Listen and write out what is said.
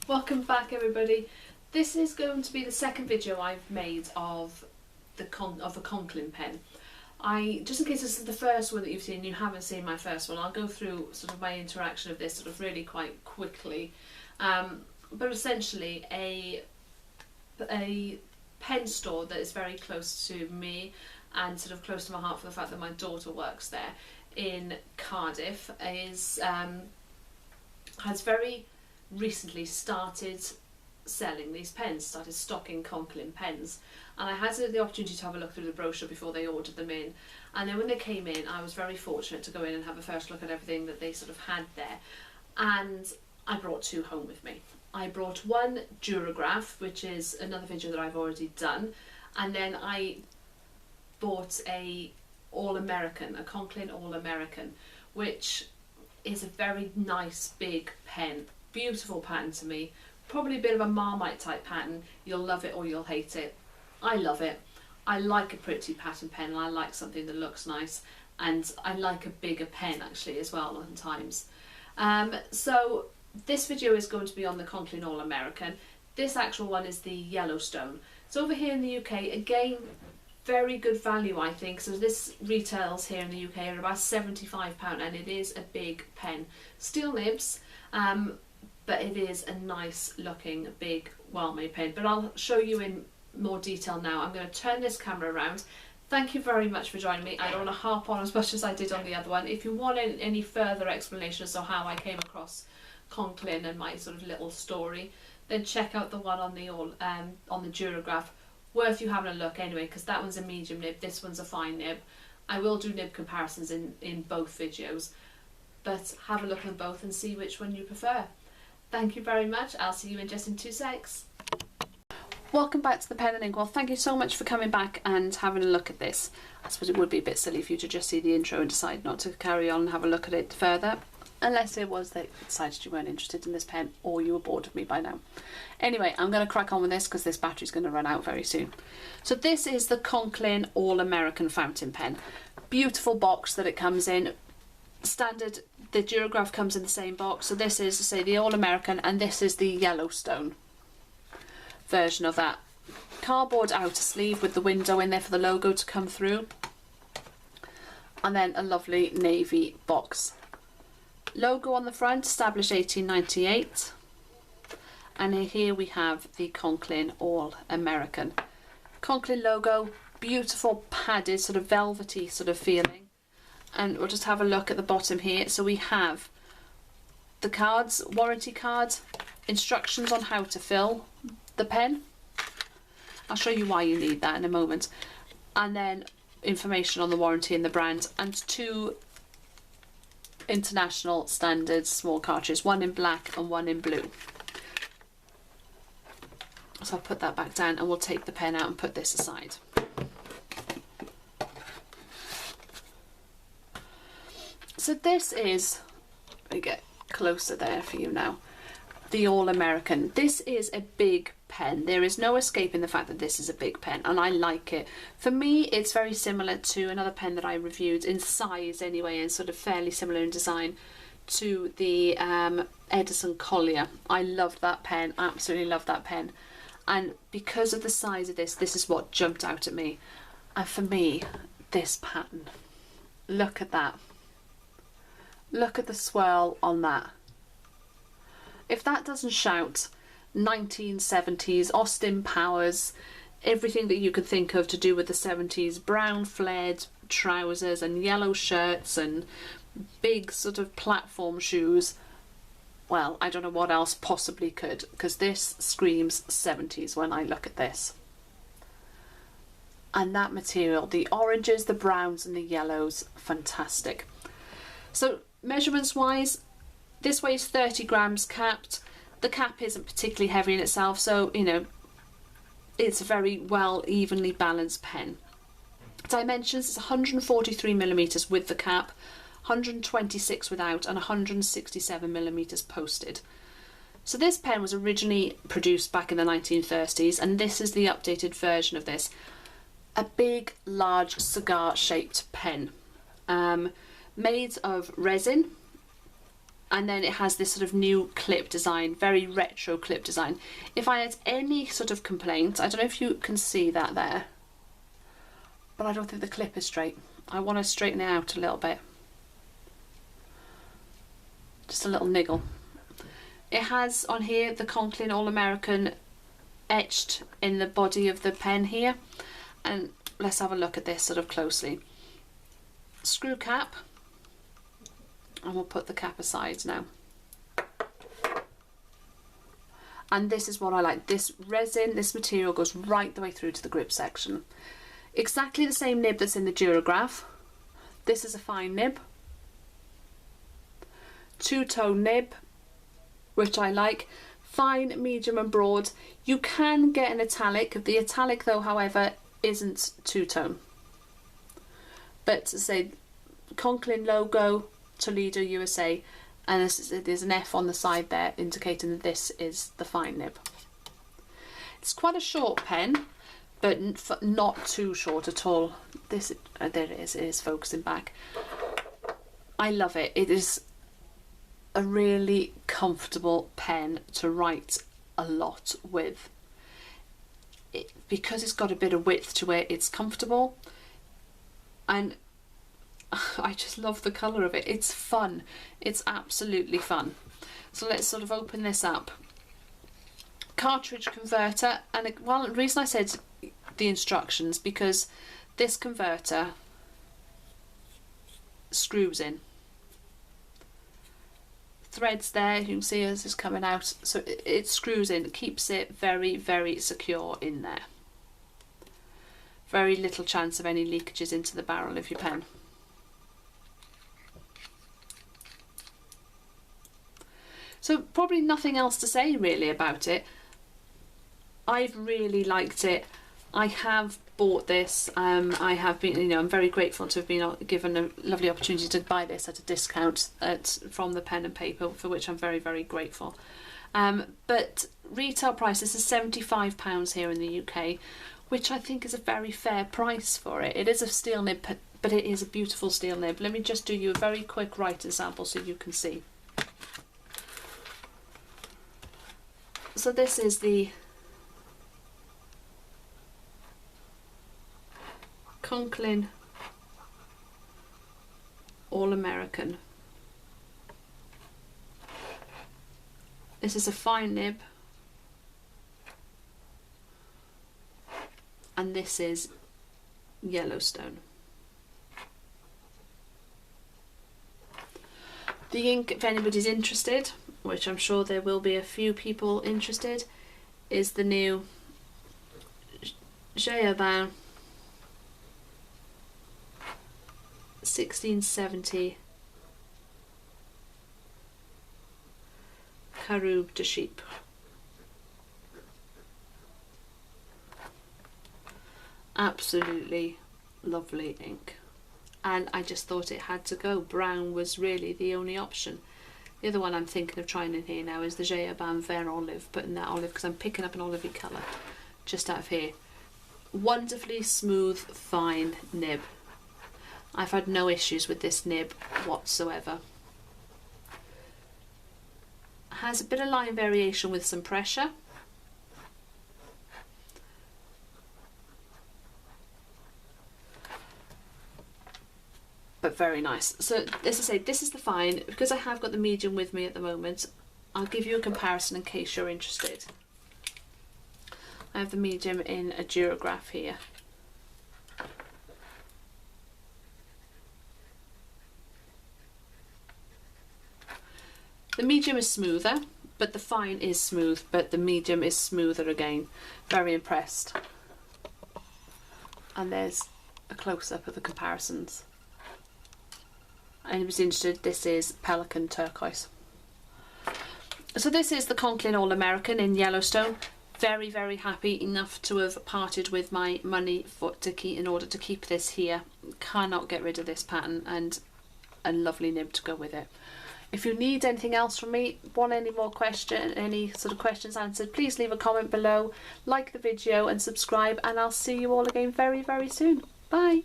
Welcome back, everybody. This is going to be the second video I've made of the Conklin pen. Just in case this is the first one that you've seen, you haven't seen my first one, I'll go through sort of my interaction of this sort of really quite quickly. But essentially a pen store that is very close to me and sort of close to my heart for the fact that my daughter works there in Cardiff has very recently started selling these pens, started stocking Conklin pens, and I had the opportunity to have a look through the brochure before they ordered them in, and then when they came in I was very fortunate to go in and have a first look at everything that they sort of had there, and I brought two home with me. I brought one Durograph, which is another video that I've already done, and then I bought a Conklin All-American, which is a very nice big pen. Beautiful pattern to me, probably a bit of a Marmite type pattern. You'll love it or you'll hate it. I love it. I like a pretty pattern pen, and I like something that looks nice, and I like a bigger pen actually as well sometimes. So this video is going to be on the Conklin All-American. This actual one is the Yellowstone. It's over here in the UK, again very good value I think. So this retails here in the UK at about £75, and it is a big pen. Steel nibs, but it is a nice looking big well made pen, but I'll show you in more detail now. I'm going to turn this camera around. Thank you very much for joining me. I don't want to harp on as much as I did on the other one. If you want any further explanations on how I came across Conklin and my sort of little story, then check out the one on the Durograph. Worth you having a look anyway, because that one's a medium nib, this one's a fine nib. I will do nib comparisons in both videos, but have a look at them both and see which one you prefer. Thank you very much. I'll see you in just in 2 secs. Welcome back to the Pen and Ink. Well, thank you so much for coming back and having a look at this. I suppose it would be a bit silly for you to just see the intro and decide not to carry on and have a look at it further, unless it was that you decided you weren't interested in this pen or you were bored of me by now. Anyway, I'm going to crack on with this because this battery's going to run out very soon. So this is the Conklin All-American fountain pen. Beautiful box that it comes in. Standard, the Durograph comes in the same box, so this is, say, the All-American, and this is the Yellowstone version of that. Cardboard outer sleeve with the window in there for the logo to come through, and then a lovely navy box. Logo on the front, established 1898, and here we have the Conklin All-American. Conklin logo, beautiful padded, sort of velvety sort of feeling. And we'll just have a look at the bottom here. So we have the cards, warranty card, instructions on how to fill the pen. I'll show you why you need that in a moment. And then information on the warranty and the brand, and two international standard small cartridges, one in black and one in blue. So I'll put that back down and we'll take the pen out and put this aside. So this is, let me get closer there for you now, the All-American. This is a big pen. There is no escaping the fact that this is a big pen, and I like it. For me, it's very similar to another pen that I reviewed, in size anyway, and sort of fairly similar in design, to the Edison Collier. I loved that pen, absolutely loved that pen. And because of the size of this, this is what jumped out at me. And for me, this pattern, look at that. Look at the swirl on that. If that doesn't shout 1970s, Austin Powers, everything that you could think of to do with the 70s, brown flared trousers and yellow shirts and big sort of platform shoes, well, I don't know what else possibly could, because this screams 70s when I look at this. And that material, the oranges, the browns and the yellows, fantastic. So measurements wise, this weighs 30 grams capped. The cap isn't particularly heavy in itself, so you know, it's a very well evenly balanced pen. Dimensions is 143mm with the cap, 126 without, and 167mm posted. So this pen was originally produced back in the 1930s, and this is the updated version of this. A big, large cigar shaped pen. Made of resin, And then it has this sort of new clip design, very retro clip design. If I had any sort of complaint, I don't know if you can see that there, but I don't think the clip is straight. I want to straighten it out a little bit. Just a little niggle. It has on here the Conklin All-American etched in the body of the pen here. And let's have a look at this sort of closely. Screw cap. And we'll put the cap aside now. And this is what I like. This resin, this material goes right the way through to the grip section. Exactly the same nib that's in the Durograph. This is a fine nib. Two-tone nib, which I like. Fine, medium and broad. You can get an italic. The italic though, however, isn't two-tone. But to say, Conklin logo, Toledo, USA, and there's an F on the side there indicating that this is the fine nib. It's quite a short pen, but not too short at all. This, there it is focusing back. I love it. It is a really comfortable pen to write a lot with. Because it's got a bit of width to it, it's comfortable, and I just love the colour of it. It's fun. It's absolutely fun. So let's sort of open this up. Cartridge converter, and well, the reason I said the instructions, because this converter screws in. Threads there, you can see as it's coming out, so it screws in. It keeps it very, very secure in there. Very little chance of any leakages into the barrel of your pen. So probably nothing else to say really about it. I've really liked it. I have bought this. I have been, you know, I'm very grateful to have been given a lovely opportunity to buy this at a discount from the Pen and Paper, for which I'm very, very grateful. But retail price, this is £75 here in the UK, which I think is a very fair price for it. It is a steel nib, but it is a beautiful steel nib. Let me just do you a very quick writing sample so you can see. So this is the Conklin All-American. This is a fine nib, and this is Yellowstone. The ink, if anybody's interested, which I'm sure there will be a few people interested, is the new Herbin 1670 Caroube de Chypre. Absolutely lovely ink, and I just thought it had to go. Brown was really the only option. The other one I'm thinking of trying in here now is the Herbin Vert Olive, putting that olive because I'm picking up an olivey colour just out of here. Wonderfully smooth, fine nib. I've had no issues with this nib whatsoever. Has a bit of line variation with some pressure. But very nice. So as I say, this is the fine. Because I have got the medium with me at the moment, I'll give you a comparison in case you're interested. I have the medium in a Durograph here. The medium is smoother, but the fine is smooth, but the medium is smoother again. Very impressed. And there's a close-up of the comparisons. Anybody's interested, this is Pelican Turquoise. So this is the Conklin All-American in Yellowstone. Very, very happy enough to have parted with my money in order to keep this here. Cannot get rid of this pattern, and a lovely nib to go with it. If you need anything else from me, want any more any sort of questions answered, please leave a comment below, like the video and subscribe, and I'll see you all again very, very soon. Bye!